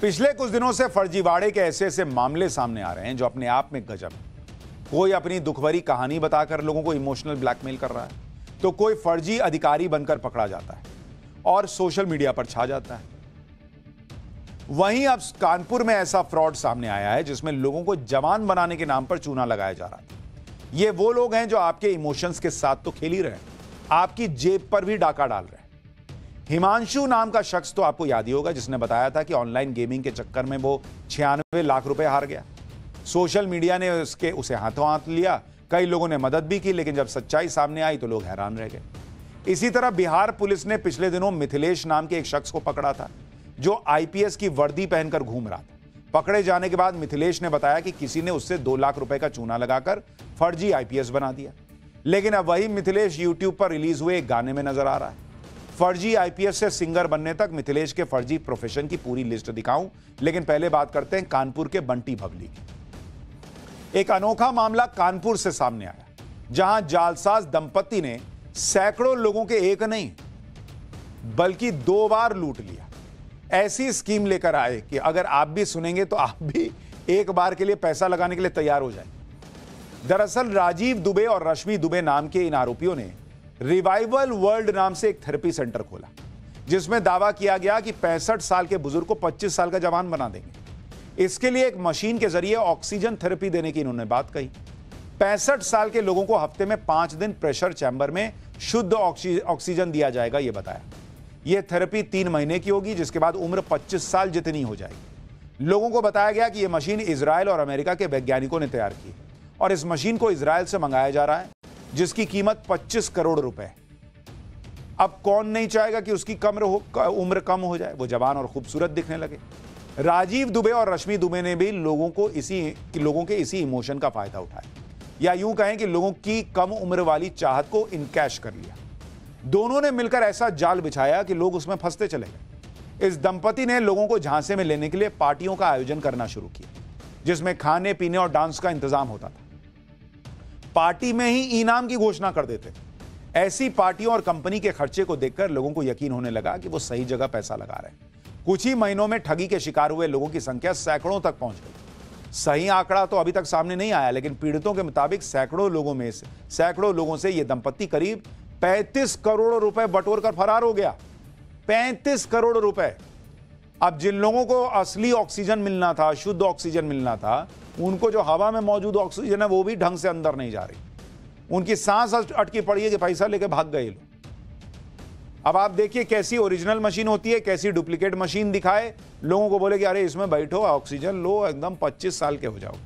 पिछले कुछ दिनों से फर्जीवाड़े के ऐसे ऐसे मामले सामने आ रहे हैं जो अपने आप में गजब है। कोई अपनी दुखभरी कहानी बताकर लोगों को इमोशनल ब्लैकमेल कर रहा है, तो कोई फर्जी अधिकारी बनकर पकड़ा जाता है और सोशल मीडिया पर छा जाता है। वहीं अब कानपुर में ऐसा फ्रॉड सामने आया है जिसमें लोगों को जवान बनाने के नाम पर चूना लगाया जा रहा है। ये वो लोग हैं जो आपके इमोशंस के साथ तो खेल ही रहे हैं, आपकी जेब पर भी डाका डाल रहे हैं। हिमांशु नाम का शख्स तो आपको याद ही होगा, जिसने बताया था कि ऑनलाइन गेमिंग के चक्कर में वो 96 लाख रुपए हार गया। सोशल मीडिया ने उसे हाथों हाथ लिया, कई लोगों ने मदद भी की, लेकिन जब सच्चाई सामने आई तो लोग हैरान रह गए। इसी तरह बिहार पुलिस ने पिछले दिनों मिथिलेश नाम के एक शख्स को पकड़ा था जो आईपीएस की वर्दी पहनकर घूम रहा था। पकड़े जाने के बाद मिथिलेश ने बताया कि किसी ने उससे 2 लाख रुपए का चूना लगाकर फर्जी आईपीएस बना दिया। लेकिन अब वही मिथिलेश यूट्यूब पर रिलीज हुए एक गाने में नजर आ रहा है। फर्जी आईपीएस से सिंगर बनने तक मिथिलेश के फर्जी प्रोफेशन की पूरी लिस्ट दिखाऊं, लेकिन पहले बात करते हैं कानपुर के बंटी भवली की। एक अनोखा मामला कानपुर से सामने आया, जहां जालसाज दंपति ने सैकड़ों लोगों के एक नहीं बल्कि 2 बार लूट लिया। ऐसी स्कीम लेकर आए कि अगर आप भी सुनेंगे तो आप भी एक बार के लिए पैसा लगाने के लिए तैयार हो जाए। दरअसल राजीव दुबे और रश्मि दुबे नाम के इन आरोपियों ने रिवाइवल वर्ल्ड नाम से एक थेरेपी सेंटर खोला, जिसमें दावा किया गया कि 65 साल के बुजुर्ग को 25 साल का जवान बना देंगे। इसके लिए एक मशीन के जरिए ऑक्सीजन थेरेपी देने की इन्होंने बात कही। 65 साल के लोगों को हफ्ते में 5 दिन प्रेशर चैम्बर में शुद्ध ऑक्सीजन दिया जाएगा, यह बताया। यह थेरेपी 3 महीने की होगी, जिसके बाद उम्र 25 साल जितनी हो जाएगी। लोगों को बताया गया कि यह मशीन इजराइल और अमेरिका के वैज्ञानिकों ने तैयार की और इस मशीन को इजराइल से मंगाया जा रहा है, जिसकी कीमत 25 करोड़ रुपए। अब कौन नहीं चाहेगा कि उसकी उम्र कम हो जाए, वो जवान और खूबसूरत दिखने लगे। राजीव दुबे और रश्मि दुबे ने भी लोगों के इसी इमोशन का फायदा उठाया, या यूं कहें कि लोगों की कम उम्र वाली चाहत को इनकैश कर लिया। दोनों ने मिलकर ऐसा जाल बिछाया कि लोग उसमें फंसते चले गए। इस दंपति ने लोगों को झांसे में लेने के लिए पार्टियों का आयोजन करना शुरू किया, जिसमें खाने पीने और डांस का इंतजाम होता था। पार्टी में ही इनाम की घोषणा कर देते। ऐसी पार्टियों और कंपनी के खर्चे को देखकर लोगों को यकीन होने लगा कि वो सही जगह पैसा लगा रहे हैं। कुछ ही महीनों में ठगी के शिकार हुए लोगों की संख्या सैकड़ों तक पहुंच गई। सही आंकड़ा तो अभी तक सामने नहीं आया, लेकिन पीड़ितों के मुताबिक सैकड़ों लोगों से यह दंपत्ति करीब 35 करोड़ रुपए बटोर कर फरार हो गया। 35 करोड़ रुपए। अब जिन लोगों को असली ऑक्सीजन मिलना था, शुद्ध ऑक्सीजन मिलना था, उनको जो हवा में मौजूद ऑक्सीजन है वो भी ढंग से अंदर नहीं जा रही। उनकी सांस अटकी पड़ी है कि पैसा लेके भाग गए लोग। अब आप देखिए कैसी ओरिजिनल मशीन होती है, कैसी डुप्लीकेट मशीन दिखाए, लोगों को बोले कि अरे इसमें बैठो, ऑक्सीजन लो, एकदम 25 साल के हो जाओ।